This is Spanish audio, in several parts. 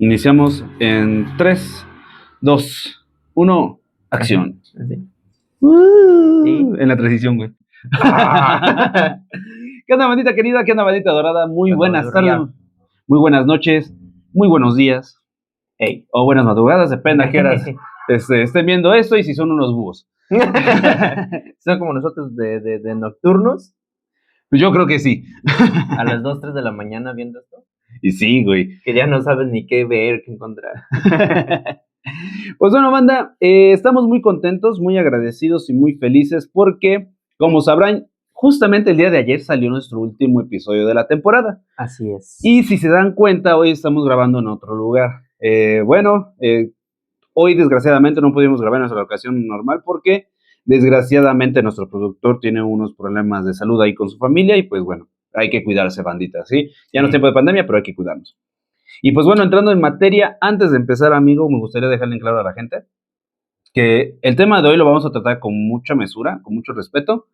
Iniciamos en 3, 2, 1, acción. ¿Sí? En la transición, güey. ¿Qué onda, bandita querida? ¿Qué onda, bandita dorada? Muy buenas tardes, muy buenas noches, muy buenos días. Hey. O buenas madrugadas, depende a qué horas estén viendo esto y si son unos búhos. ¿Son como nosotros de nocturnos? Pues yo creo que sí. A las 2, 3 de la mañana viendo esto. Y sí, güey. Que ya no sabes ni qué ver, qué encontrar. Pues bueno, banda, estamos muy contentos, muy agradecidos y muy felices porque, como sabrán, justamente el día de ayer salió nuestro último episodio de la temporada. Así es. Y si se dan cuenta, hoy estamos grabando en otro lugar. Hoy desgraciadamente no pudimos grabar en nuestra locación normal porque desgraciadamente nuestro productor tiene unos problemas de salud ahí con su familia y pues bueno, hay que cuidarse, bandita, ¿sí? Ya no es tiempo de pandemia, pero hay que cuidarnos. Y pues bueno, entrando en materia, antes de empezar, amigo, me gustaría dejarle en claro a la gente que el tema de hoy lo vamos a tratar con mucha mesura, con mucho respeto.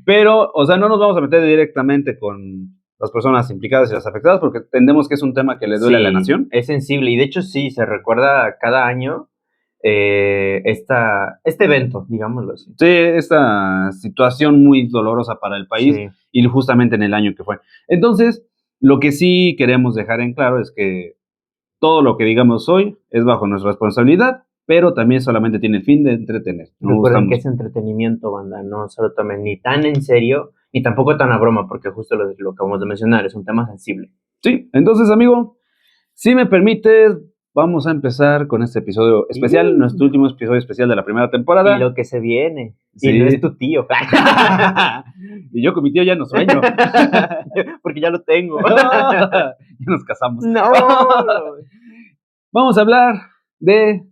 Pero, o sea, no nos vamos a meter directamente con las personas implicadas y las afectadas porque entendemos que es un tema que le duele a la nación. Es sensible y de hecho sí, se recuerda cada año este evento, digámoslo así. Sí, esta situación muy dolorosa para el país y justamente en el año que fue. Entonces, lo que sí queremos dejar en claro es que todo lo que digamos hoy es bajo nuestra responsabilidad, pero también solamente tiene el fin de entretener. Recuerden que es entretenimiento, banda, no se lo tomen ni tan en serio, ni tampoco tan a broma, porque justo lo acabamos de mencionar, es un tema sensible. Sí, entonces, amigo, si me permites, vamos a empezar con este episodio especial, nuestro último episodio especial de la primera temporada. Y lo que se viene. Sí. Y no es tu tío. Y yo con mi tío ya no sueño. Porque ya lo tengo. Ya nos casamos. No. Vamos a hablar de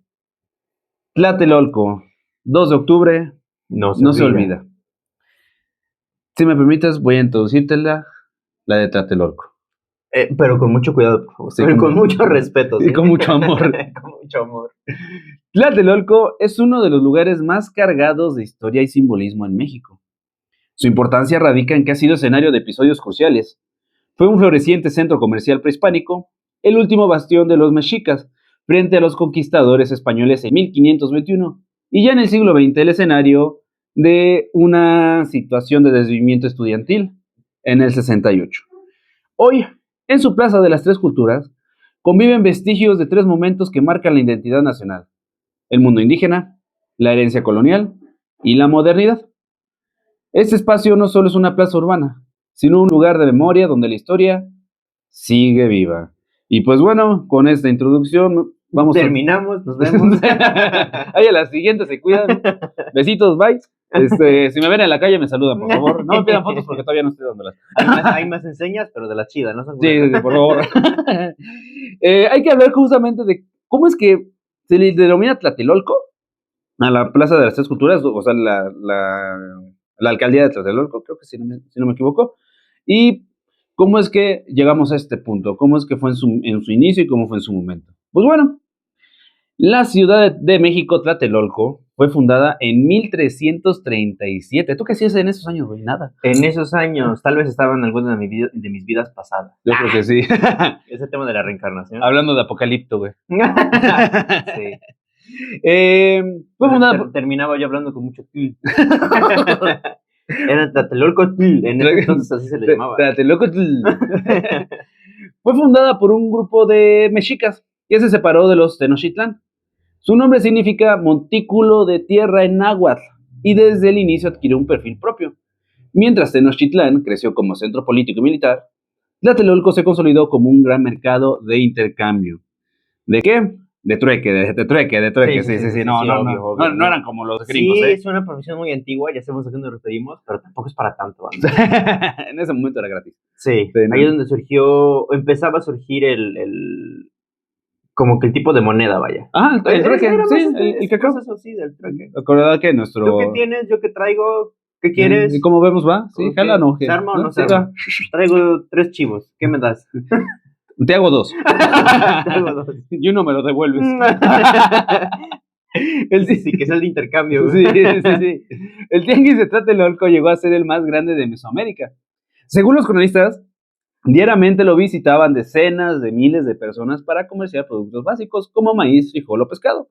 Tlatelolco. 2 de octubre. No se olvida. Si me permites, voy a introducírtela, la de Tlatelolco. Pero con mucho cuidado, por favor. Sí, con mucho respeto. Y ¿sí? Con mucho amor. Con mucho amor. Tlatelolco es uno de los lugares más cargados de historia y simbolismo en México. Su importancia radica en que ha sido escenario de episodios cruciales. Fue un floreciente centro comercial prehispánico, el último bastión de los mexicas, frente a los conquistadores españoles en 1521, y ya en el siglo XX el escenario de una situación de desvivimiento estudiantil en el 68. Hoy, en su Plaza de las Tres Culturas, conviven vestigios de 3 momentos que marcan la identidad nacional: el mundo indígena, la herencia colonial y la modernidad. Este espacio no solo es una plaza urbana, sino un lugar de memoria donde la historia sigue viva. Y pues bueno, con esta introducción terminamos, nos vemos. Ahí a la siguiente se cuidan. Besitos, bye. Si me ven en la calle me saludan, por favor. No me pidan fotos porque todavía no estoy dándolas. Hay más enseñas, pero de la chida, ¿no? Sí, por favor. Hay que hablar justamente de cómo es que se le denomina Tlatelolco a la Plaza de las Tres Culturas, o sea, la alcaldía de Tlatelolco, creo que si no me equivoco, y cómo es que llegamos a este punto, cómo es que fue en su inicio y cómo fue en su momento. Pues bueno, la Ciudad de México, Tlatelolco, fue fundada en 1337. ¿Tú qué hacías en esos años, güey? Nada. En esos años, tal vez estaba en alguna de mis vidas pasadas. Yo creo que sí. Ese tema de la reencarnación. Hablando de apocalipto, güey. Sí. Fue fundada Terminaba yo hablando con mucho Era Tlatelolco, en ese entonces así se le llamaba. Tlatelolco. Fue fundada por un grupo de mexicas que se separó de los Tenochtitlán. Su nombre significa montículo de tierra en náhuatl y desde el inicio adquirió un perfil propio. Mientras Tenochtitlán creció como centro político y militar, Tlatelolco se consolidó como un gran mercado de intercambio. ¿De qué? De trueque. Sí. No eran como los gringos. Sí, es una profesión muy antigua, ya sabemos a qué nos referimos, pero tampoco es para tanto. En ese momento era gratis. Sí, ahí es donde empezaba a surgir como que el tipo de moneda, vaya. Ah, el trueque, sí, el cacao. Eso sí, del trueque. Acordad que nuestro... ¿Tú qué tienes? ¿Yo qué traigo? ¿Qué quieres? ¿Y cómo vemos, va? Sí, jala, no. ¿Se arma o no se arma? Traigo 3 chivos, ¿qué me das? Te hago 2. Y uno me lo devuelves. Sí, que es el de intercambio. Sí. El tianguis de Tlatelolco llegó a ser el más grande de Mesoamérica. Según los cronistas, Diariamente lo visitaban decenas de miles de personas para comerciar productos básicos como maíz, frijol o pescado,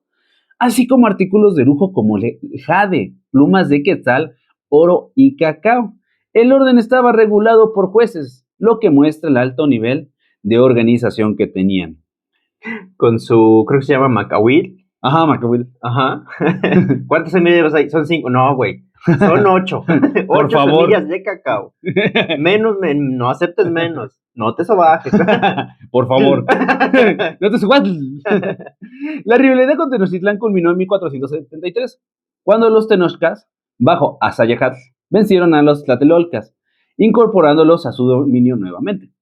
así como artículos de lujo como jade, plumas de quetzal, oro y cacao. El orden estaba regulado por jueces, lo que muestra el alto nivel de organización que tenían. Con su, creo que se llama Macahuil. Ajá, Macahuil. Ajá. ¿Cuántas semillas hay? Son 5. No, güey. Son 8. Por 8 favor. semillas de cacao. Menos, no aceptes menos. No te sobajes. Por favor. No te subas. La rivalidad con Tenochtitlán culminó en 1473, cuando los tenochcas, bajo Azayahat, vencieron a los tlatelolcas, incorporándolos a su dominio nuevamente.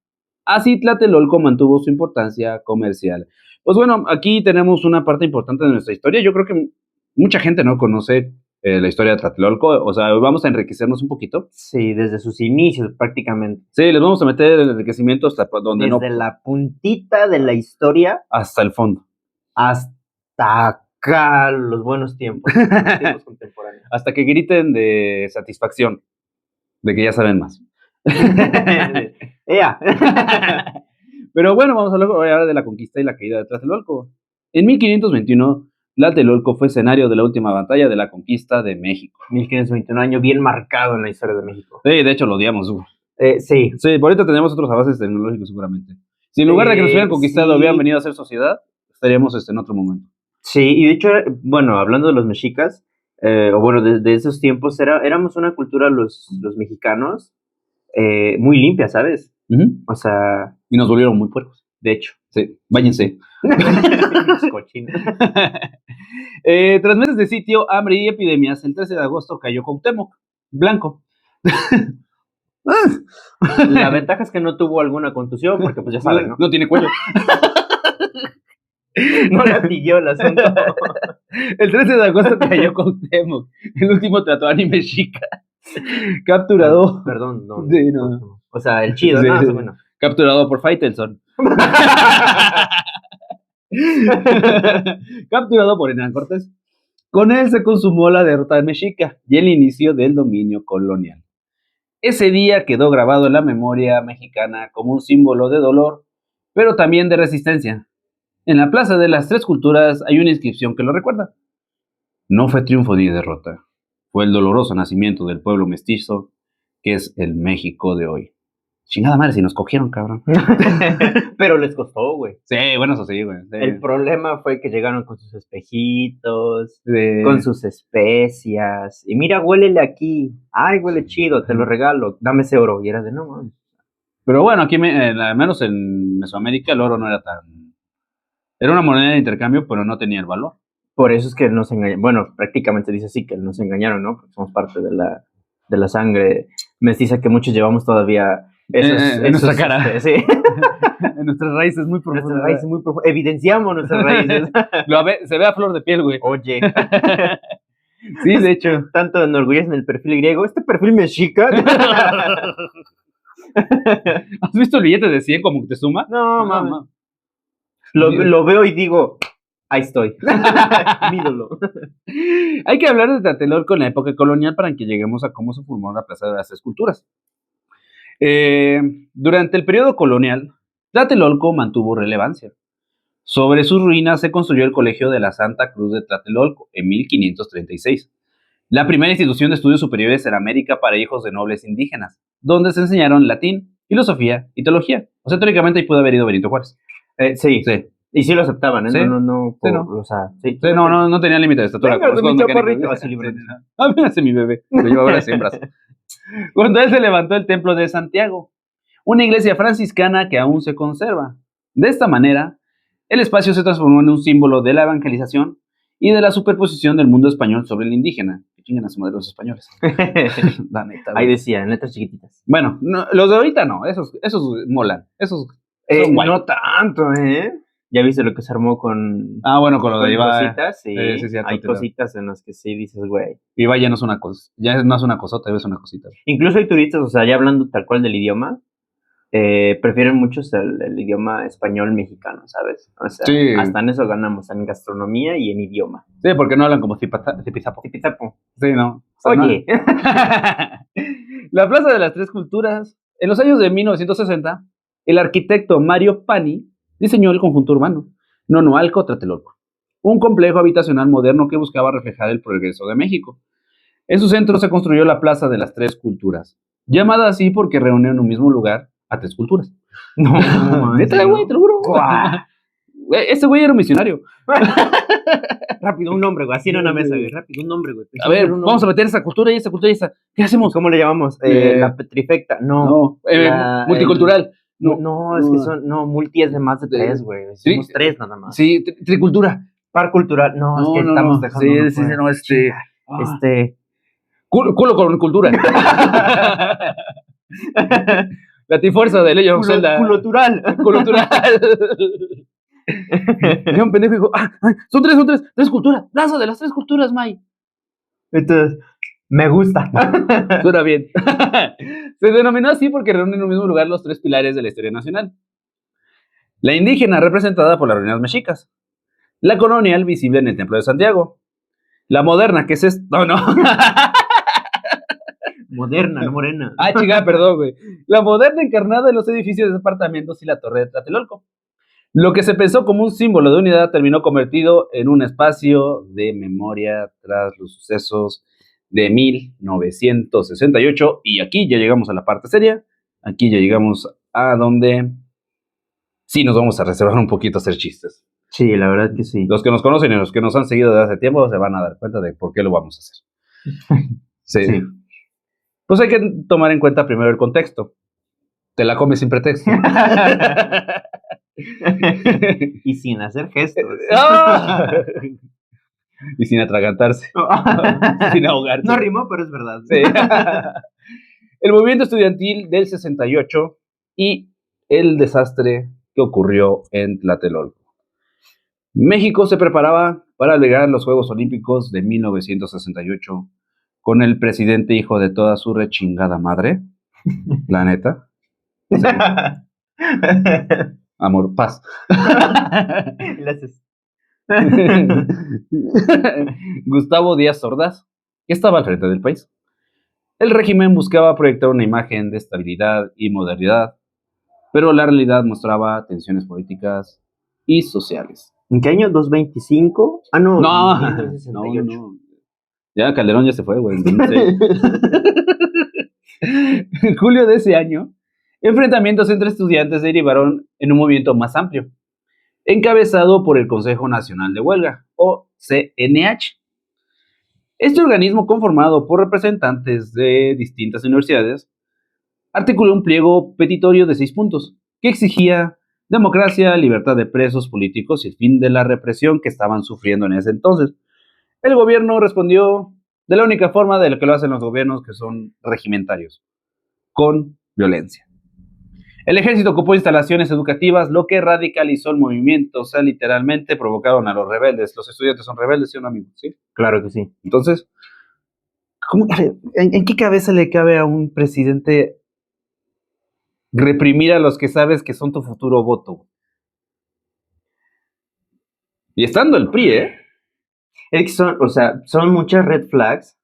Así Tlatelolco mantuvo su importancia comercial. Pues bueno, aquí tenemos una parte importante de nuestra historia. Yo creo que mucha gente no conoce la historia de Tlatelolco. O sea, vamos a enriquecernos un poquito. Sí, desde sus inicios prácticamente. Sí, les vamos a meter el enriquecimiento hasta donde desde no. Desde la puntita de la historia hasta el fondo. Hasta acá, los buenos tiempos, los tiempos contemporáneos. Hasta que griten de satisfacción, de que ya saben más. Pero bueno, vamos a hablar de la conquista y la caída de Tlatelolco. En 1521, Tlatelolco fue escenario de la última batalla de la conquista de México. 1521, año bien marcado en la historia de México. Sí, de hecho lo odiamos. Sí. Sí, por ahorita tenemos otros avances tecnológicos seguramente. Si en lugar de que nos hubieran conquistado hubieran venido a hacer sociedad, estaríamos en otro momento. Sí, y de hecho, bueno, hablando de los mexicas, o bueno, de esos tiempos, éramos una cultura, los mexicanos, muy limpia, ¿sabes? O sea... Y nos volvieron muy puercos. De hecho. Sí, váyanse. Tras meses de sitio, hambre y epidemias, el 13 de agosto cayó Cuauhtémoc Blanco. La ventaja es que no tuvo alguna contusión, porque pues ya saben, ¿no? No tiene cuello. No latigueó el asunto. El 13 de agosto cayó Cuauhtémoc, el último tatuaje mexica. Capturado. Perdón, no. Sí, no. O sea, el chido, sí, ¿no? Sí. Bueno. Capturado por Faitelson. Capturado por Hernán Cortés. Con él se consumó la derrota mexica y el inicio del dominio colonial. Ese día quedó grabado en la memoria mexicana como un símbolo de dolor, pero también de resistencia. En la Plaza de las Tres Culturas hay una inscripción que lo recuerda. No fue triunfo ni derrota, fue el doloroso nacimiento del pueblo mestizo, que es el México de hoy. Chingada madre, si nos cogieron, cabrón. Pero les costó, güey. Sí, bueno, eso sí, güey. Sí. El problema fue que llegaron con sus espejitos, con sus especias. Y mira, huélele aquí. Ay, huele chido, te lo regalo. Dame ese oro. Y era de no, mames. Pero bueno, aquí, al menos en Mesoamérica, el oro no era tan... Era una moneda de intercambio, pero no tenía el valor. Por eso es que nos engañaron. Bueno, prácticamente dice así, que nos engañaron, ¿no? Porque somos parte de la sangre mestiza que muchos llevamos todavía... en nuestra cara. Sí. En nuestras raíces muy profundas. Nuestras raíces muy profundas. Evidenciamos nuestras raíces. Se ve a flor de piel, güey. Oye. Sí, de hecho. Tanto enorgullecen el perfil griego. Este perfil mexica. ¿Has visto el billete de 100 como que te suma? No, mames. Lo veo y digo, ahí estoy. Mi ídolo. Hay que hablar de Tlatelolco en la época colonial para que lleguemos a cómo se formó la Plaza de las Tres Culturas. Durante el periodo colonial, Tlatelolco mantuvo relevancia. Sobre sus ruinas se construyó el Colegio de la Santa Cruz de Tlatelolco en 1536, la primera institución de estudios superiores en América para hijos de nobles indígenas, donde se enseñaron latín, filosofía y teología. O sea, teóricamente ahí pudo haber ido Benito Juárez. Sí. Y sí lo aceptaban, ¿eh? Sí. No. O sea, sí. Sí, no tenía límite de estatura. Venga, mi chaparrito, así libre. Véngase mi bebé. Lo llevaba ahora en brazos. Cuando él se levantó el templo de Santiago, una iglesia franciscana que aún se conserva. De esta manera, el espacio se transformó en un símbolo de la evangelización y de la superposición del mundo español sobre el indígena. Que chinguen a su madre los españoles. La neta, ahí decía, en letras chiquititas. Bueno, no, los de ahorita no, esos molan. Esos son guay. No tanto, ¿eh? ¿Ya viste lo que se armó con... bueno, con lo de Ibai. Cositas, sí. Hay cositas en las que sí dices, güey. Ibai ya no es una cosa, ya es más una cosota, es una cosita. Incluso hay turistas, o sea, ya hablando tal cual del idioma, prefieren muchos el idioma español mexicano, ¿sabes? O sea, sí. Hasta en eso ganamos, en gastronomía y en idioma. Sí, porque no hablan como zipizapo. Sí, no. O sea, oye. No. La Plaza de las Tres Culturas, en los años de 1960, el arquitecto Mario Pani diseñó el conjunto urbano Nonoalco Tlatelolco, un complejo habitacional moderno que buscaba reflejar el progreso de México. En su centro se construyó la Plaza de las Tres Culturas, llamada así porque reúne en un mismo lugar a tres culturas. No, neta, güey, te lo juro. Ese güey era un misionario. Rápido, un nombre, güey. Así en una mesa, güey. Rápido, un nombre, güey. A ver, vamos a meter esa cultura y esa cultura y esa. ¿Qué hacemos? ¿Cómo le llamamos? La petrifecta. No, multicultural. No, es que son. No, multi es de más de tres, güey. Somos Sí, tres nada más. Sí, tricultura. Par cultural. No, es que estamos dejando. Sí, no, Culo con cultura. La trifuerza de Legend of Zelda. Culotural. Era un pendejo y dijo, son tres culturas. Plaza de las tres culturas, May. Entonces, me gusta. Suena bien. Se denominó así porque reúnen en un mismo lugar los tres pilares de la historia nacional. La indígena, representada por las ruinas mexicas. La colonial, visible en el Templo de Santiago. La moderna, que es esto. No. Moderna, no morena. Chica, perdón, güey. La moderna encarnada en los edificios de apartamentos y la torre de Tlatelolco. Lo que se pensó como un símbolo de unidad terminó convertido en un espacio de memoria tras los sucesos de 1968. Y aquí ya llegamos a la parte seria. Aquí ya llegamos a donde sí nos vamos a reservar un poquito a hacer chistes. Sí, la verdad que sí. Los que nos conocen y los que nos han seguido desde hace tiempo se van a dar cuenta de por qué lo vamos a hacer. Sí. Pues hay que tomar en cuenta primero el contexto. Te la comes sin pretexto. Y sin hacer gestos. Y sin atragantarse. Sin ahogarse. No rimó, pero es verdad. Sí. El movimiento estudiantil del 68 y el desastre que ocurrió en Tlatelolco. México se preparaba para albergar los Juegos Olímpicos de 1968 con el presidente hijo de toda su rechingada madre. La neta. Sí. Amor, paz. Gracias. Gustavo Díaz Ordaz, que estaba al frente del país. El régimen buscaba proyectar una imagen de estabilidad y modernidad, pero la realidad mostraba tensiones políticas y sociales. ¿En qué año? ¿225? No. 1968. No. Ya Calderón ya se fue, güey. En julio de ese año, enfrentamientos entre estudiantes derivaron en un movimiento más amplio, encabezado por el Consejo Nacional de Huelga, o CNH. Este organismo, conformado por representantes de distintas universidades, articuló un pliego petitorio de 6 puntos, que exigía democracia, libertad de presos políticos y el fin de la represión que estaban sufriendo en ese entonces. El gobierno respondió de la única forma de lo que lo hacen los gobiernos, que son regimentarios, con violencia. El ejército ocupó instalaciones educativas, lo que radicalizó el movimiento. O sea, literalmente provocaron a los rebeldes. Los estudiantes son rebeldes, ¿sí o no, amigo? ¿Sí? Claro que sí. Entonces, ¿en qué cabeza le cabe a un presidente reprimir a los que sabes que son tu futuro voto? Y estando el PRI, Es que son muchas red flags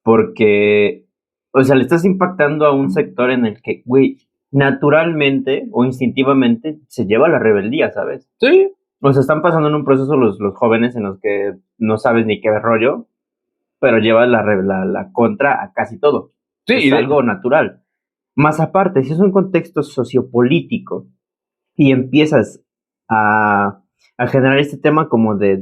porque, le estás impactando a un sector en el que, güey, naturalmente o instintivamente se lleva la rebeldía, ¿sabes? Sí. Están pasando en un proceso los jóvenes en los que no sabes ni qué rollo, pero llevas la contra a casi todo. Sí. Es algo natural. Más aparte, si es un contexto sociopolítico y empiezas a generar este tema como de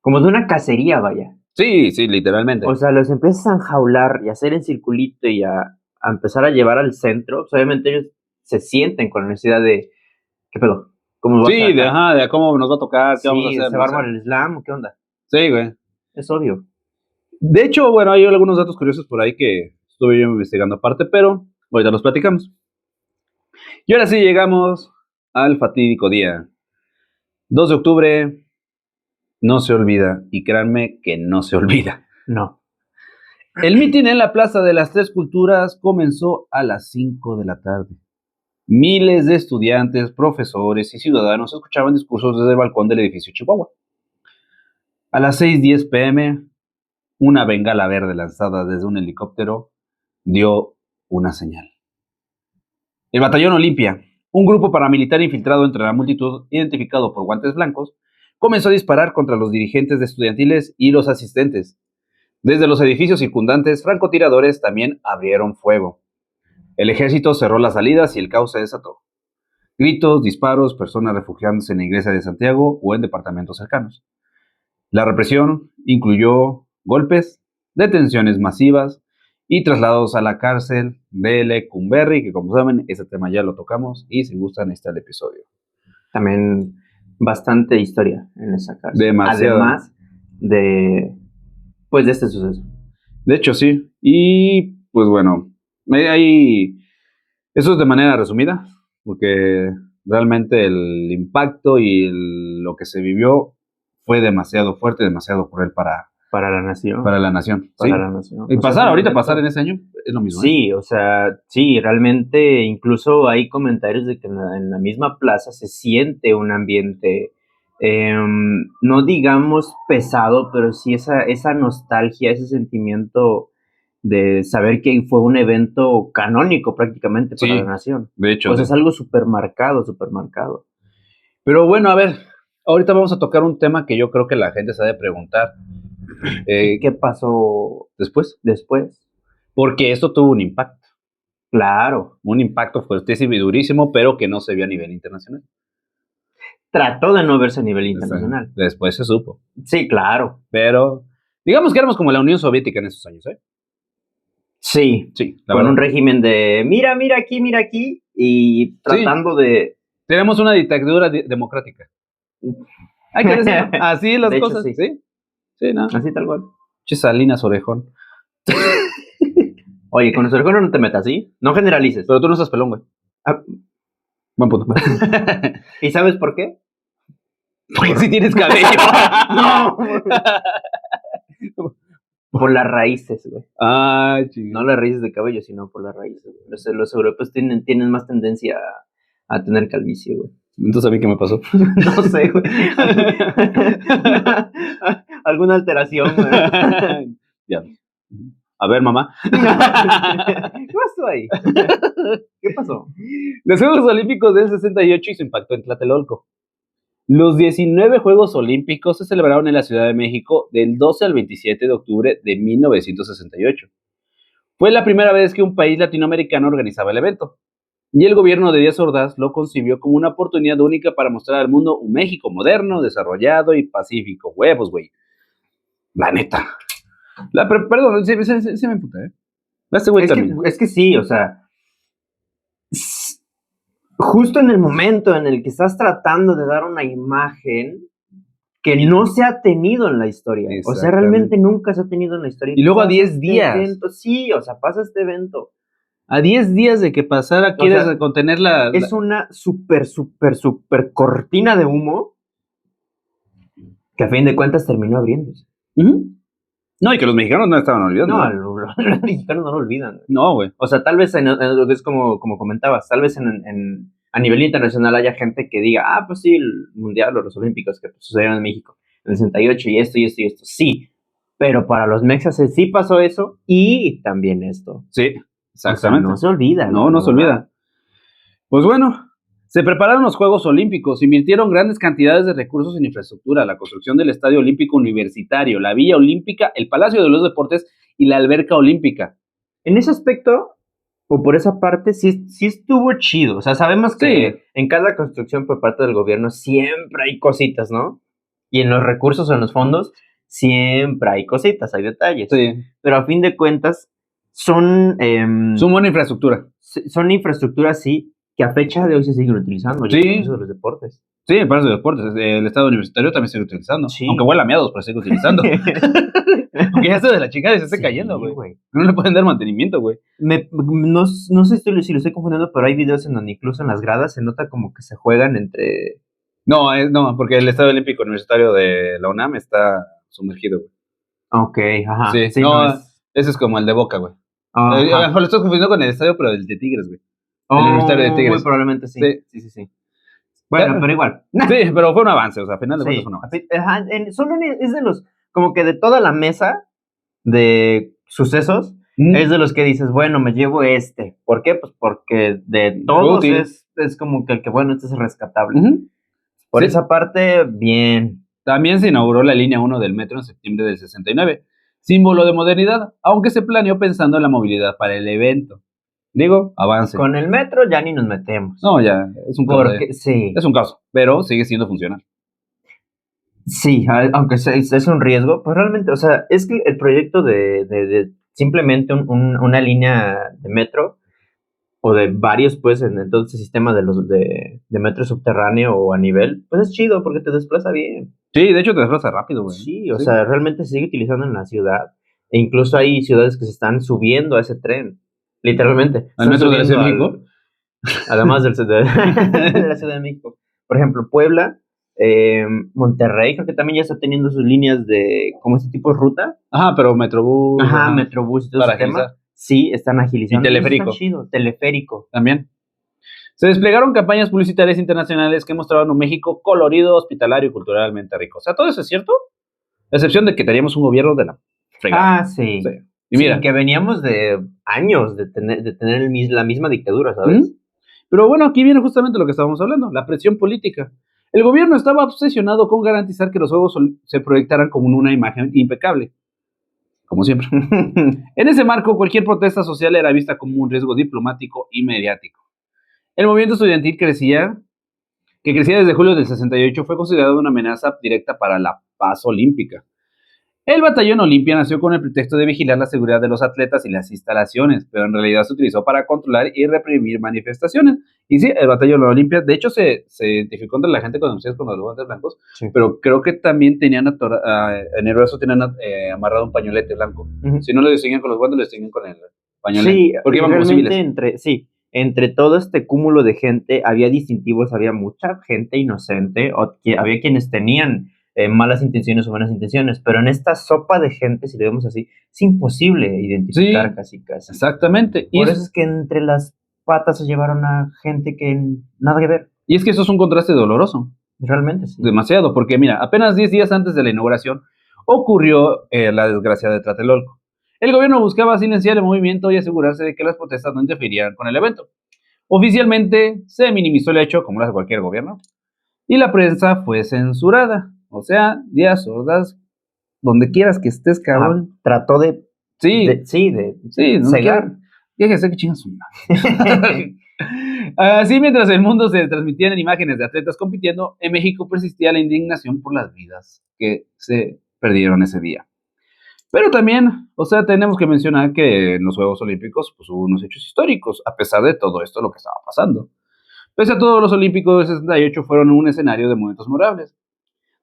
una cacería, vaya. Sí, literalmente. Los empiezas a enjaular y a hacer en circulito y a empezar a llevar al centro. Pues obviamente ellos se sienten con la necesidad de, ¿qué pedo? ¿Cómo va de cómo nos va a tocar, qué vamos a hacer. ¿Se va a armar el Islam o qué onda? Sí, güey. Es obvio. De hecho, bueno, hay algunos datos curiosos por ahí que estuve yo investigando aparte, pero ahorita los platicamos. Y ahora sí llegamos al fatídico día. 2 de octubre, no se olvida, y créanme que no se olvida. No. El mitin en la Plaza de las Tres Culturas comenzó a las 5 de la tarde. Miles de estudiantes, profesores y ciudadanos escuchaban discursos desde el balcón del edificio Chihuahua. A las 6:10 p.m., una bengala verde lanzada desde un helicóptero dio una señal. El Batallón Olimpia, un grupo paramilitar infiltrado entre la multitud, identificado por guantes blancos, comenzó a disparar contra los dirigentes de estudiantiles y los asistentes. Desde los edificios circundantes, francotiradores también abrieron fuego. El ejército cerró las salidas y el caos se desató. Gritos, disparos, personas refugiándose en la iglesia de Santiago o en departamentos cercanos. La represión incluyó golpes, detenciones masivas y traslados a la cárcel de Lecumberri, que como saben, ese tema ya lo tocamos y si gustan está el episodio. También bastante historia en esa cárcel. Demasiado. Además de este suceso. De hecho, sí. Y pues bueno, eso es de manera resumida, porque realmente el impacto y lo que se vivió fue demasiado fuerte, demasiado cruel para la nación. Para la nación. Para ¿sí? la nación. Y pasar en ese año es lo mismo. Sí, o sea, sí, realmente incluso hay comentarios de que en la misma plaza se siente un ambiente, no digamos pesado, pero sí esa nostalgia, ese sentimiento de saber que fue un evento canónico prácticamente para la nación. De hecho. O sea, es algo súper marcado, súper marcado. Pero bueno, a ver, ahorita vamos a tocar un tema que yo creo que la gente se ha de preguntar. ¿Qué pasó después? Porque esto tuvo un impacto. Claro. Un impacto fuertísimo y durísimo, pero que no se vio a nivel internacional. Trató de no verse a nivel internacional. Después se supo. Sí, claro. Pero digamos que éramos como la Unión Soviética en esos años, ¿eh? Sí. Con un régimen de mira aquí, y tratando de... Tenemos una dictadura democrática. Hay que decirlo. Así las cosas, hecho, ¿sí? Sí, ¿no? Así tal cual. Che, Salinas Orejón. Oye, con los orejones no te metas, ¿sí? No generalices. Pero tú no estás pelón, güey. Buen punto. ¿Y sabes por qué? Porque sí tienes cabello. No. Por las raíces, güey. Ah, chingón. No las raíces de cabello, sino por las raíces. Los europeos tienen más tendencia a tener calvicie, güey. Entonces, ¿a mí qué me pasó? No sé, güey. ¿Alguna alteración, güey? Ya. A ver, mamá. ¿Qué pasó ahí? ¿Qué pasó? Los Juegos Olímpicos del 68 y su impacto en Tlatelolco. Los 19 Juegos Olímpicos se celebraron en la Ciudad de México del 12 al 27 de octubre de 1968. Fue la primera vez que un país latinoamericano organizaba el evento. Y el gobierno de Díaz Ordaz lo concibió como una oportunidad única para mostrar al mundo un México moderno, desarrollado y pacífico. Huevos, güey. La neta. Perdón, se me emputa, ¿eh? Es que sí, o sea, justo en el momento en el que estás tratando de dar una imagen que no se ha tenido en la historia. O sea, realmente nunca se ha tenido en la historia. Y luego a 10 días. Evento, sí, o sea, pasa este evento. A 10 días de que pasara, quieres contener la... Es una súper cortina de humo que a fin de cuentas terminó abriéndose. No, y que los mexicanos no estaban olvidando. No, los mexicanos no lo olvidan. No, güey. O sea, tal vez es como comentabas, tal vez a nivel internacional haya gente que diga, pues sí, el Mundial o los Olímpicos que sucedieron en México en el 68 y esto, sí. Pero para los mexas sí pasó eso y también esto. Sí, exactamente. O sea, no se olvida. No se olvida. Pues bueno, se prepararon los Juegos Olímpicos, invirtieron grandes cantidades de recursos en infraestructura, la construcción del Estadio Olímpico Universitario, la Villa Olímpica, el Palacio de los Deportes y la Alberca Olímpica. En ese aspecto, o por esa parte, sí estuvo chido. O sea, sabemos que en cada construcción por parte del gobierno siempre hay cositas, ¿no? Y en los recursos o en los fondos siempre hay cositas, hay detalles. Sí. Pero a fin de cuentas son... son buena infraestructura. Son infraestructuras, sí, que a fecha de hoy se siguen utilizando. Sí. El de los deportes. Sí, el Palacio de Deportes. El Estado Universitario también se sigue utilizando. Sí. Aunque huele a miados, pero se sigue utilizando. Porque ya está de la chingada y se está cayendo, güey. No le pueden dar mantenimiento, güey. No sé si lo estoy confundiendo, pero hay videos en donde incluso en las gradas se nota como que se juegan entre... No, porque el Estadio Olímpico Universitario de la UNAM está sumergido, güey. Ok, ajá. Sí, ese es como el de Boca, güey. A lo mejor lo estoy confundiendo con el estadio, pero el de Tigres, güey. El Universitario de Tigres. Muy probablemente sí. Sí. Bueno, pero igual. Sí, pero fue un avance, o sea, al final de cuentas fue un avance. Solo es de los, como que de toda la mesa de sucesos, Es de los que dices, bueno, me llevo este. ¿Por qué? Pues porque de todos Útil. es como que el que, bueno, este es rescatable. Ujú. Por Sí. esa parte, bien. También se inauguró la línea 1 del metro en septiembre del 69, símbolo de modernidad, aunque se planeó pensando en la movilidad para el evento. Digo, avance. Con el metro ya ni nos metemos. No, ya, es un caos. Porque, sí. Es un caos, pero sigue siendo funcional. Sí, aunque es un riesgo, pues realmente, o sea, es que el proyecto de simplemente una línea de metro o de varios, pues, en todo este sistema de metro subterráneo o a nivel, pues es chido porque te desplaza bien. Sí, de hecho te desplaza rápido, güey. Sí, o sea, realmente se sigue utilizando en la ciudad. E incluso hay ciudades que se están subiendo a ese tren, literalmente. ¿Al Están metro de la Ciudad de subiendo México? además de la Ciudad de México. Por ejemplo, Puebla, Monterrey, creo que también ya está teniendo sus líneas de, como este tipo de ruta. Ajá, pero Metrobús. Ajá, ajá, Metrobús y todo para ese tema. agilizar. Sí, están agilizando. Y teleférico. Eso está chido, teleférico. También. Se desplegaron campañas publicitarias internacionales que mostraban un México colorido, hospitalario y culturalmente rico. O sea, todo eso es cierto, a excepción de que teníamos un gobierno de la fregada. Ah, sí. Sí. Y mira, Sí, que veníamos de años de tener la misma dictadura, ¿sabes? Pero bueno, aquí viene justamente lo que estábamos hablando, la presión política. El gobierno estaba obsesionado con garantizar que los juegos se proyectaran como una imagen impecable, como siempre. En ese marco, cualquier protesta social era vista como un riesgo diplomático y mediático. El movimiento estudiantil que crecía desde julio del 68, fue considerado una amenaza directa para la paz olímpica. El Batallón Olimpia nació con el pretexto de vigilar la seguridad de los atletas y las instalaciones, pero en realidad se utilizó para controlar y reprimir manifestaciones. Y sí, el Batallón Olimpia, de hecho, se identificó entre la gente conocida con los guantes blancos, Sí. pero creo que también tenían en el brazo tenían amarrado un pañolete blanco. Ujú. Si no lo distinguen con los guantes, lo distinguen con el pañolete. Sí, porque iban como realmente civiles. entre todo este cúmulo de gente había distintivos, había mucha gente inocente, o que había quienes tenían malas intenciones o buenas intenciones, pero en esta sopa de gente, si lo vemos así, es imposible identificar Sí, casi. Exactamente. Por eso es que entre las patas se llevaron a gente que nada que ver, Y es que eso es un contraste doloroso. realmente sí. Demasiado, porque mira, apenas 10 días antes de la inauguración ocurrió la desgracia de Tlatelolco. El gobierno buscaba silenciar el movimiento y asegurarse de que las protestas no interfirieran con el evento. Oficialmente se minimizó el hecho, como lo hace cualquier gobierno, y la prensa fue censurada. O sea, días sordas, donde quieras que estés, cabrón. Trató de Sí, no cegar. Fíjese que chingas su madre. Así, mientras el mundo se transmitían imágenes de atletas compitiendo, en México persistía la indignación por las vidas que se perdieron ese día. Pero también, o sea, tenemos que mencionar que en los Juegos Olímpicos pues, hubo unos hechos históricos, a pesar de todo esto lo que estaba pasando. Pese a todo, los Olímpicos del 68 fueron un escenario de momentos memorables.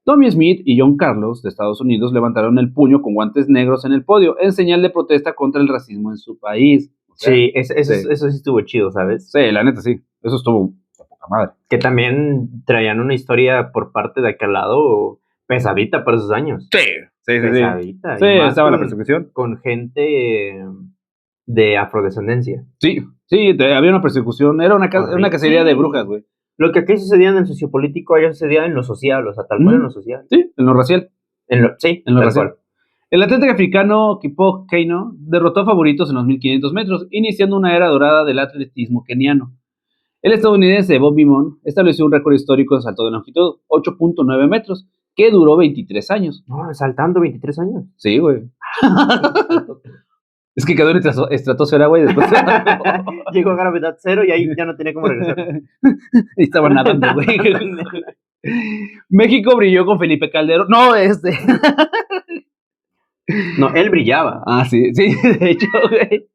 Tommy Smith y John Carlos de Estados Unidos levantaron el puño con guantes negros en el podio en señal de protesta contra el racismo en su país. O sea, Sí, eso sí estuvo chido, ¿sabes? Sí, la neta sí. Eso estuvo de poca madre. Que también traían una historia por parte de aquel lado pesadita para esos años. Sí. Pesadita. Sí, y más estaba la persecución. con gente de afrodescendencia. Sí, había una persecución. Era una cacería de brujas, güey. Lo que aquí sucedía en el sociopolítico, allá sucedía en lo social, o sea, tal cual en lo social. Sí, en lo racial. En lo tal racial. Cual. El atleta africano Kipchoge Keino derrotó a favoritos en los 1500 metros, iniciando una era dorada del atletismo keniano. El estadounidense Bob Beamon estableció un récord histórico en salto de longitud, 8.9 metros, que duró 23 años. No, saltando 23 años. Sí, güey. Es que quedó en estratosfera, güey, después. Llegó a gravedad cero y ahí ya no tenía cómo regresar. Y estaba nadando, güey. México brilló con Felipe Calderón. No, No, él brillaba. Ah, sí, de hecho, güey.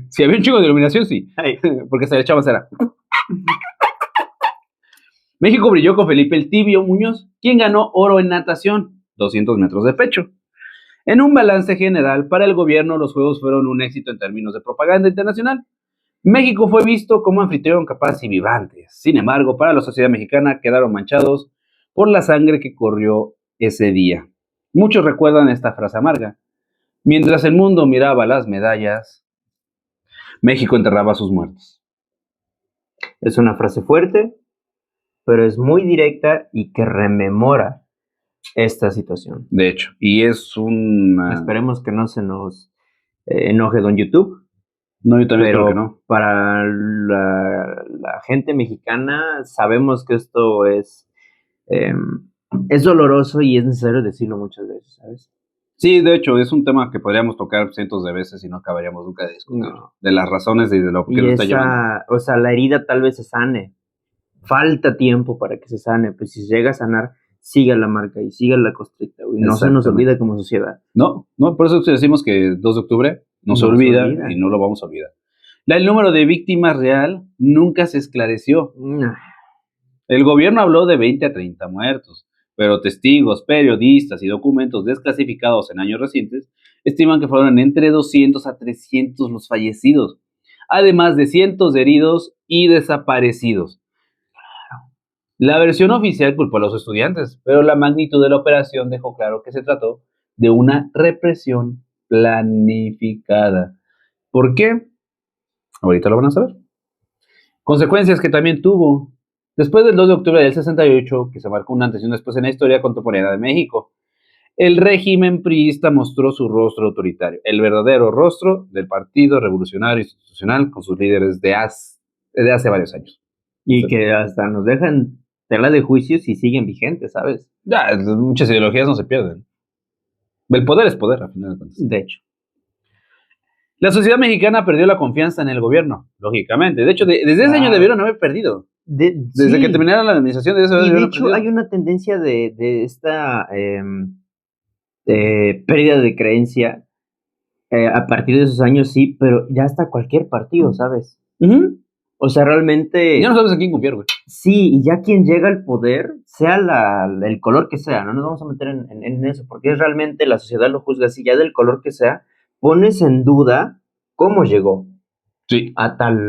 Si había un chingo de iluminación, sí. Ay. Porque se le echaba cera. México brilló con Felipe el Tibio Muñoz, quien ganó oro en natación, 200 metros de pecho. En un balance general, para el gobierno los Juegos fueron un éxito en términos de propaganda internacional. México fue visto como anfitrión capaz y vibrante. Sin embargo, para la sociedad mexicana quedaron manchados por la sangre que corrió ese día. Muchos recuerdan esta frase amarga. Mientras el mundo miraba las medallas, México enterraba a sus muertos. Es una frase fuerte, pero es muy directa y que rememora esta situación. De hecho, y es una... Esperemos que no se nos enoje don YouTube. No, yo también Pero espero que no. para la gente mexicana sabemos que esto es doloroso y es necesario decirlo muchas veces, ¿sabes? Sí, de hecho, es un tema que podríamos tocar cientos de veces y no acabaríamos nunca de discutir. No. De las razones y de lo que Y nos está llevando. o sea, la herida tal vez se sane. Falta tiempo para que se sane, pues si llega a sanar, siga la marca y siga la costrita, güey. No se nos Exactamente. olvida como sociedad. No, por eso decimos que 2 de octubre no se olvida y no lo vamos a olvidar. El número de víctimas real nunca se esclareció. El gobierno habló de 20 a 30 muertos, pero testigos, periodistas y documentos desclasificados en años recientes estiman que fueron entre 200 a 300 los fallecidos, además de cientos de heridos y desaparecidos. La versión oficial culpó a los estudiantes, pero la magnitud de la operación dejó claro que se trató de una represión planificada. ¿Por qué? Ahorita lo van a saber. Consecuencias que también tuvo. Después del 2 de octubre del 68, que se marcó un antes y un después en la historia contemporánea de México, el régimen priista mostró su rostro autoritario, el verdadero rostro del Partido Revolucionario Institucional con sus líderes de hace varios años. Y que hasta nos dejan tela de juicios y siguen vigentes, ¿sabes? Ya, muchas ideologías no se pierden. El poder es poder, al final de cuentas. De hecho. La sociedad mexicana perdió la confianza en el gobierno, lógicamente. De hecho, desde ese año debieron haber perdido. Desde que terminara la administración de ese y de hecho hay una tendencia de esta pérdida de creencia a partir de esos años, sí, pero ya hasta cualquier partido, ¿sabes? O sea, realmente... Ya no sabes a quién confiar, güey. Sí, y ya quien llega al poder, sea el color que sea, no nos vamos a meter en eso, porque es realmente la sociedad lo juzga así, ya del color que sea, pones en duda cómo llegó. Sí. A tal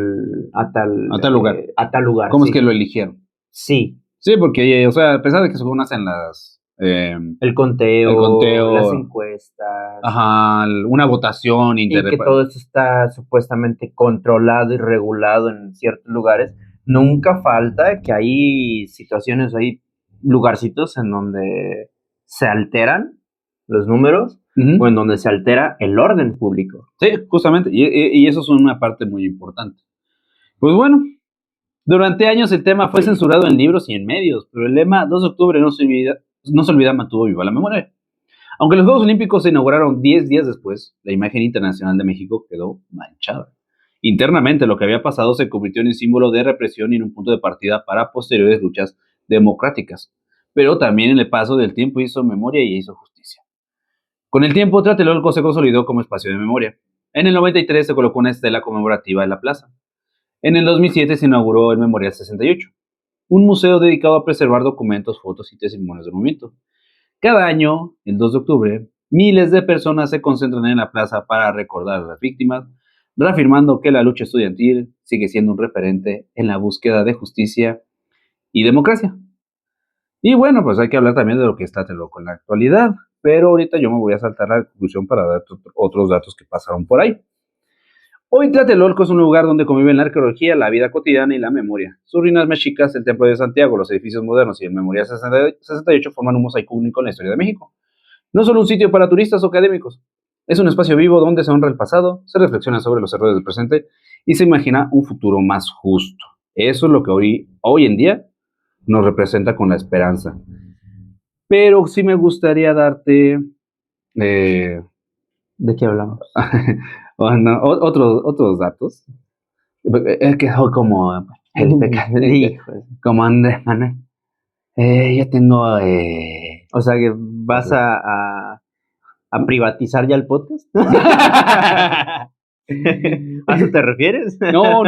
lugar. A tal lugar. ¿Cómo es que lo eligieron? Sí. Sí, porque, o sea, a pesar de que según hacen las... el conteo, las encuestas. Ajá, una votación. Y que todo esto está supuestamente controlado y regulado en ciertos lugares. Nunca falta que hay situaciones, hay lugarcitos en donde se alteran los números o en donde se altera el orden público. Sí, justamente, y eso es una parte muy importante. Pues bueno, durante años el tema fue censurado en libros y en medios, pero el lema 2 de octubre no se olvida mantuvo viva la memoria. Aunque los Juegos Olímpicos se inauguraron 10 días después, la imagen internacional de México quedó manchada. Internamente lo que había pasado se convirtió en un símbolo de represión y en un punto de partida para posteriores luchas democráticas. Pero también en el paso del tiempo hizo memoria y hizo justicia. Con el tiempo, Tlatelolco se consolidó como espacio de memoria. En el 93 se colocó una estela conmemorativa en la plaza. En el 2007 se inauguró el Memorial 68, un museo dedicado a preservar documentos, fotos y testimonios del movimiento. Cada año, el 2 de octubre, miles de personas se concentran en la plaza para recordar a las víctimas, reafirmando que la lucha estudiantil sigue siendo un referente en la búsqueda de justicia y democracia. Y bueno, pues hay que hablar también de lo que está Tlatelolco en la actualidad, pero ahorita yo me voy a saltar la conclusión para dar otros datos que pasaron por ahí. Hoy Tlatelolco es un lugar donde conviven la arqueología, la vida cotidiana y la memoria. Sus ruinas mexicas, el Templo de Santiago, los edificios modernos y el Memorial 68 forman un mosaico único en la historia de México. No solo un sitio para turistas o académicos, es un espacio vivo donde se honra el pasado, se reflexiona sobre los errores del presente y se imagina un futuro más justo. Eso es lo que hoy en día nos representa con la esperanza. Pero sí me gustaría darte... ¿De qué hablamos? Bueno, otros datos. Es que soy como el pecado, como Andrés Manuel. Yo tengo... O sea, que vas a privatizar ya el podcast. ¿A eso te refieres? No.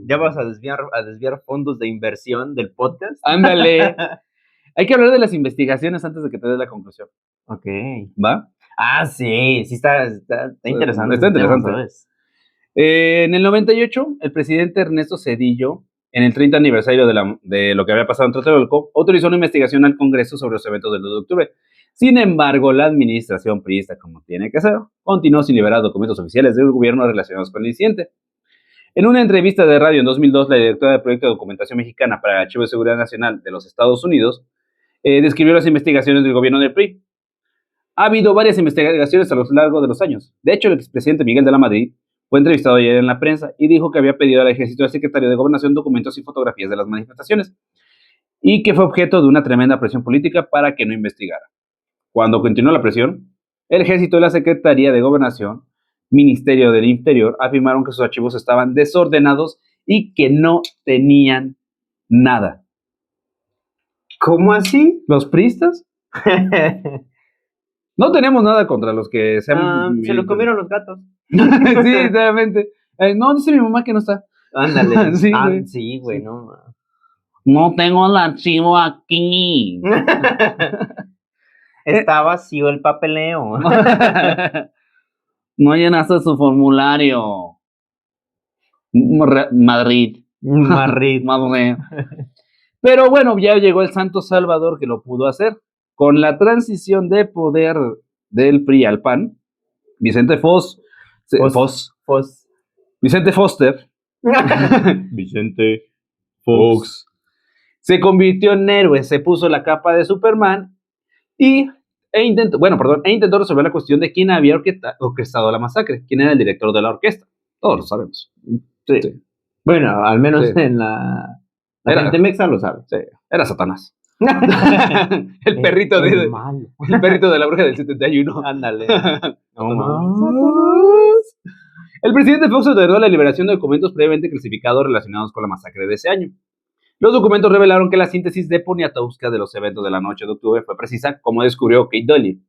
¿Ya vas a desviar fondos de inversión del podcast? Ándale. Hay que hablar de las investigaciones antes de que te des la conclusión. Ok. ¿Va? Ah, sí, está interesante. Está interesante. En el 98, el presidente Ernesto Zedillo, en el 30 aniversario de lo que había pasado en Tlatelolco, autorizó una investigación al Congreso sobre los eventos del 2 de octubre. Sin embargo, la administración priista, como tiene que ser, continuó sin liberar documentos oficiales del gobierno relacionados con el incidente. En una entrevista de radio en 2002, la directora del Proyecto de Documentación Mexicana para el Archivo de Seguridad Nacional de los Estados Unidos describió las investigaciones del gobierno del PRI. Ha habido varias investigaciones a lo largo de los años. De hecho, el expresidente Miguel de la Madrid fue entrevistado ayer en la prensa y dijo que había pedido al ejército y al secretario de Gobernación documentos y fotografías de las manifestaciones y que fue objeto de una tremenda presión política para que no investigara. Cuando continuó la presión, el ejército y la Secretaría de Gobernación, Ministerio del Interior, afirmaron que sus archivos estaban desordenados y que no tenían nada. ¿Cómo así? ¿Los priistas? No tenemos nada contra los que sean... se lo comieron los gatos. Sí, sinceramente. No, dice mi mamá que no está. Ándale. Sí, güey. Sí, güey, no. No tengo el archivo aquí. Está vacío el papeleo. No llenaste su formulario. Madrid. Madrid. Madrid. Pero bueno, ya llegó el Santo Salvador que lo pudo hacer. Con la transición de poder del PRI al PAN, Vicente Foster. Vicente Fox. Se convirtió en héroe, se puso la capa de Superman e intentó resolver la cuestión de quién había orquestado la masacre, quién era el director de la orquesta. Todos lo sabemos. Sí. Bueno, al menos Sí. en la gente mexa lo sabe. Sí, era Satanás. el perrito de malo. el perrito de la bruja del 71. Ándale. El presidente Fox ordenó la liberación de documentos previamente clasificados relacionados con la masacre de ese año. Los documentos revelaron que la síntesis de Poniatowska de los eventos de la noche de octubre fue precisa, como descubrió Kate Doyle.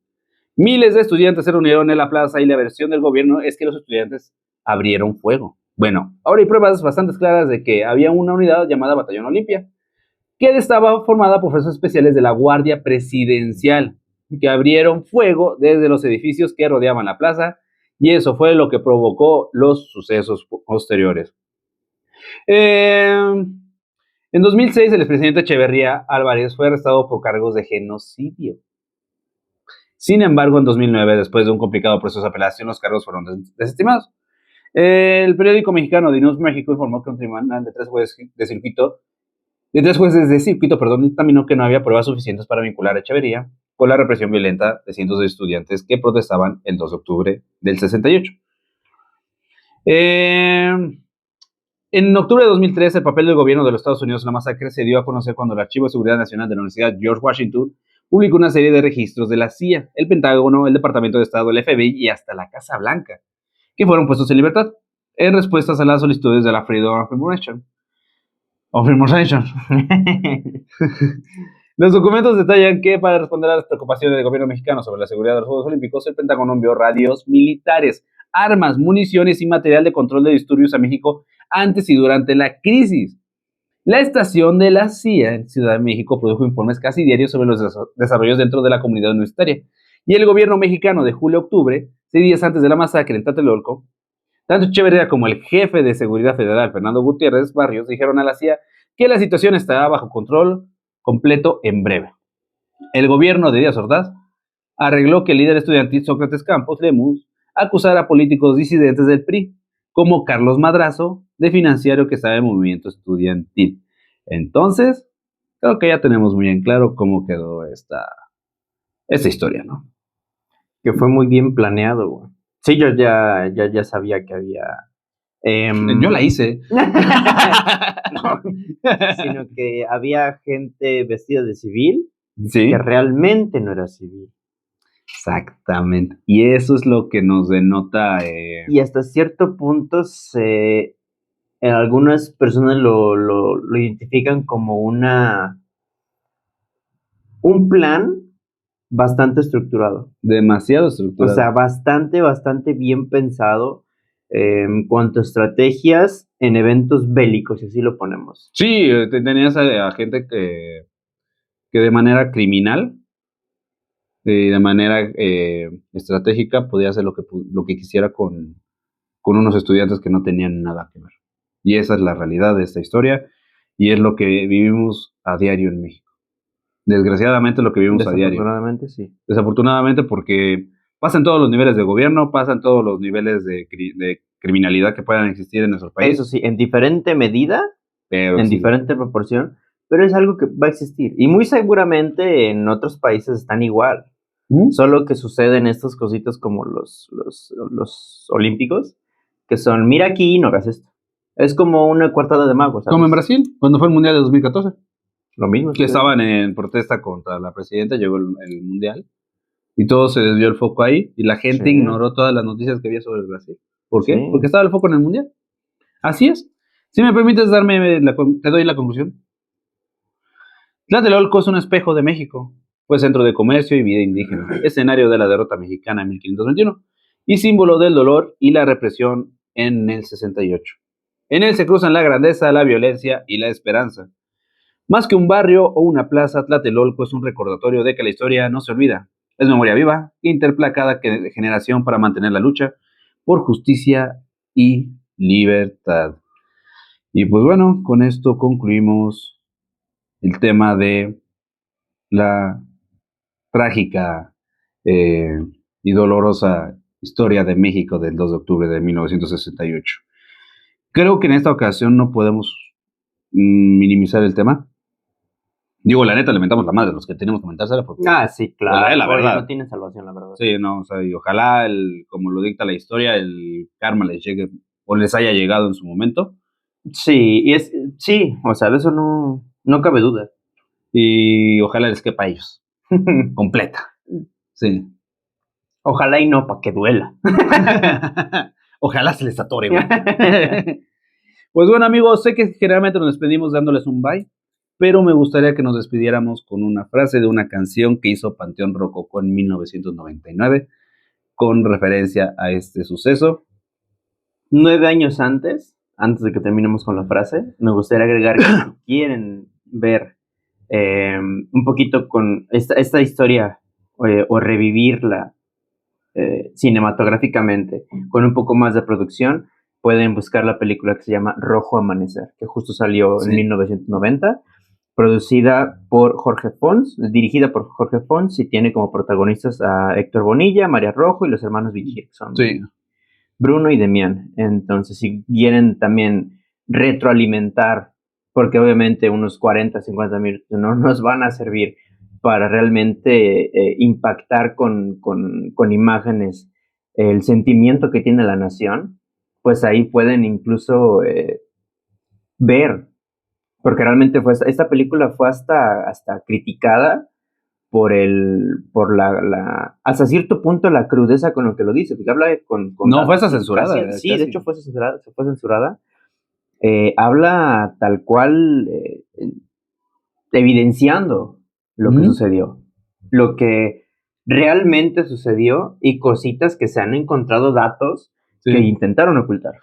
Miles de estudiantes se reunieron en la plaza y la versión del gobierno es que los estudiantes abrieron fuego. Bueno, ahora hay pruebas bastante claras de que había una unidad llamada Batallón Olimpia, que estaba formada por fuerzas especiales de la Guardia Presidencial, que abrieron fuego desde los edificios que rodeaban la plaza, y eso fue lo que provocó los sucesos posteriores. En 2006, el expresidente Echeverría Álvarez fue arrestado por cargos de genocidio. Sin embargo, en 2009, después de un complicado proceso de apelación, los cargos fueron desestimados. El periódico mexicano de News México informó que un tribunal de tres jueces de circuito dictaminó que no había pruebas suficientes para vincular a Echeverría con la represión violenta de cientos de estudiantes que protestaban el 2 de octubre del 68. En octubre de 2013, el papel del gobierno de los Estados Unidos en la masacre se dio a conocer cuando el Archivo de Seguridad Nacional de la Universidad George Washington publicó una serie de registros de la CIA, el Pentágono, el Departamento de Estado, el FBI y hasta la Casa Blanca, que fueron puestos en libertad en respuestas a las solicitudes de la Freedom of Information. Los documentos detallan que para responder a las preocupaciones del gobierno mexicano sobre la seguridad de los Juegos Olímpicos, el Pentágono envió radios militares, armas, municiones y material de control de disturbios a México antes y durante la crisis. La estación de la CIA en Ciudad de México produjo informes casi diarios sobre los desarrollos dentro de la comunidad universitaria. Y el gobierno mexicano de julio a octubre, 6 días antes de la masacre en Tlatelolco, tanto Echeverría como el jefe de Seguridad Federal, Fernando Gutiérrez Barrios, dijeron a la CIA que la situación estará bajo control completo en breve. El gobierno de Díaz Ordaz arregló que el líder estudiantil Sócrates Campos Lemus acusara a políticos disidentes del PRI, como Carlos Madrazo, de financiero que estaba en el movimiento estudiantil. Entonces, creo que ya tenemos muy en claro cómo quedó esta historia, ¿no? Que fue muy bien planeado, güey. Sí, yo ya sabía que había... Yo la hice. No, sino que había gente vestida de civil, ¿Sí? que realmente no era civil. Exactamente. Y eso es lo que nos denota... Y hasta cierto punto algunas personas lo identifican como un plan bastante estructurado. demasiado estructurado. O sea, bastante bien pensado en cuanto a estrategias en eventos bélicos, si así lo ponemos. Sí, tenías a gente que de manera criminal, de manera estratégica, podía hacer lo que quisiera con unos estudiantes que no tenían nada que ver. Y esa es la realidad de esta historia y es lo que vivimos a diario en México. Desgraciadamente lo que vivimos a diario. Desafortunadamente, sí. Desafortunadamente porque pasa en todos los niveles de gobierno, pasa en todos los niveles de criminalidad que puedan existir en nuestro país. Eso sí, en diferente medida, pero en sí, diferente proporción, pero es algo que va a existir. Y muy seguramente en otros países están igual. Solo que suceden estas cositas como los olímpicos, que son, mira aquí, no hagas esto. Es como una coartada de magos, ¿sabes? Como en Brasil, cuando fue el Mundial de 2014. Lo mismo. Que estaban en protesta contra la presidenta, llegó el Mundial, y todo se desvió el foco ahí, y la gente ignoró todas las noticias que había sobre el Brasil. ¿Por qué? Sí. Porque estaba el foco en el Mundial. Así es. Si me permites te doy la conclusión. Tlatelolco es un espejo de México. Fue centro de comercio y vida indígena, escenario de la derrota mexicana en 1521 y símbolo del dolor y la represión en el 68. En él se cruzan la grandeza, la violencia y la esperanza. Más que un barrio o una plaza, Tlatelolco es un recordatorio de que la historia no se olvida. Es memoria viva, interplacada de generación para mantener la lucha por justicia y libertad. Y pues bueno, con esto concluimos el tema de la trágica y dolorosa historia de México del 2 de octubre de 1968. Creo que en esta ocasión no podemos minimizar el tema. Digo, la neta, le mentamos la madre a los que tenemos que mentársela. Porque, sí, claro. La verdad. No tienen salvación, la verdad. Sí, no, o sea, y ojalá, como lo dicta la historia, el karma les llegue o les haya llegado en su momento. Sí, sí, o sea, de eso no cabe duda. Y ojalá les quepa a ellos. Completa. Sí. Ojalá y no, para que duela. Ojalá se les atore. Pues bueno, amigos, sé que generalmente nos despedimos dándoles un bye, pero me gustaría que nos despidiéramos con una frase de una canción que hizo Panteón Rococó en 1999, con referencia a este suceso. 9 años antes de que terminemos con la frase, me gustaría agregar que si quieren ver un poquito con esta historia o revivirla cinematográficamente con un poco más de producción, pueden buscar la película que se llama Rojo Amanecer, que justo salió en 1990, producida por Jorge Fons, dirigida por Jorge Fons, y tiene como protagonistas a Héctor Bonilla, María Rojo y los hermanos Vigil, que son Bruno y Demián. Entonces, si quieren también retroalimentar, porque obviamente unos 40, 50 minutos no nos van a servir para realmente impactar con imágenes el sentimiento que tiene la nación, pues ahí pueden incluso ver, porque realmente esta película fue hasta criticada por hasta cierto punto la crudeza con lo que lo dice, porque habla no, fue hasta censurada. Sí, de hecho fue censurada. Habla tal cual, evidenciando lo que sucedió, lo que realmente sucedió y cositas que se han encontrado, datos que intentaron ocultar.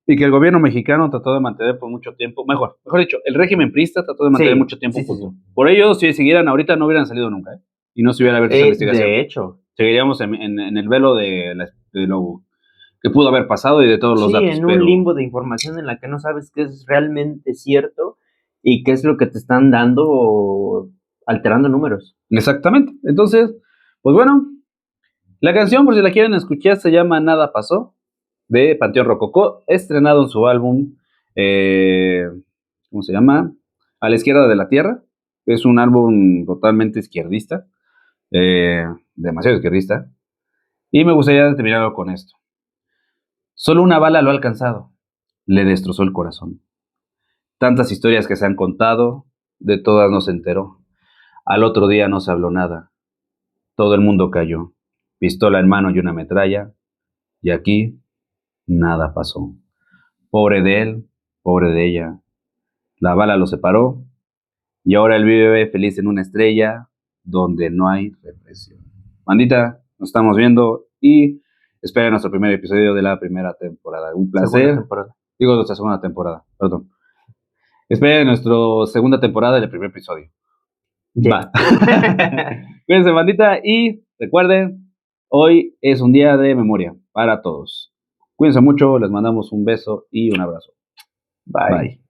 Y que el gobierno mexicano trató de mantener por mucho tiempo, mejor dicho, el régimen priista trató de mantener mucho tiempo oculto. Por ello, si siguieran ahorita, no hubieran salido nunca, y no se hubiera abierto esa investigación. De hecho. Seguiríamos en el velo de lo que pudo haber pasado y de todos los datos. Sí, en un limbo de información en la que no sabes qué es realmente cierto y qué es lo que te están dando o alterando números. Exactamente. Entonces, pues bueno, la canción, por si la quieren escuchar, se llama Nada Pasó, de Panteón Rococó, estrenado en su álbum, ¿cómo se llama? A la Izquierda de la Tierra. Es un álbum totalmente izquierdista, demasiado izquierdista, y me gustaría terminarlo con esto. Solo una bala lo ha alcanzado, le destrozó el corazón. Tantas historias que se han contado, de todas no se enteró. Al otro día no se habló nada. Todo el mundo cayó, pistola en mano y una metralla, y aquí nada pasó. Pobre de él, pobre de ella. La bala lo separó, y ahora él vive feliz en una estrella donde no hay represión. Bandita, nos estamos viendo y esperen nuestro primer episodio de la primera temporada. Un placer. Digo, nuestra segunda temporada, perdón. Esperen nuestra segunda temporada del primer episodio. Va. Cuídense, bandita, y recuerden, hoy es un día de memoria para todos. Cuídense mucho, les mandamos un beso y un abrazo. Bye.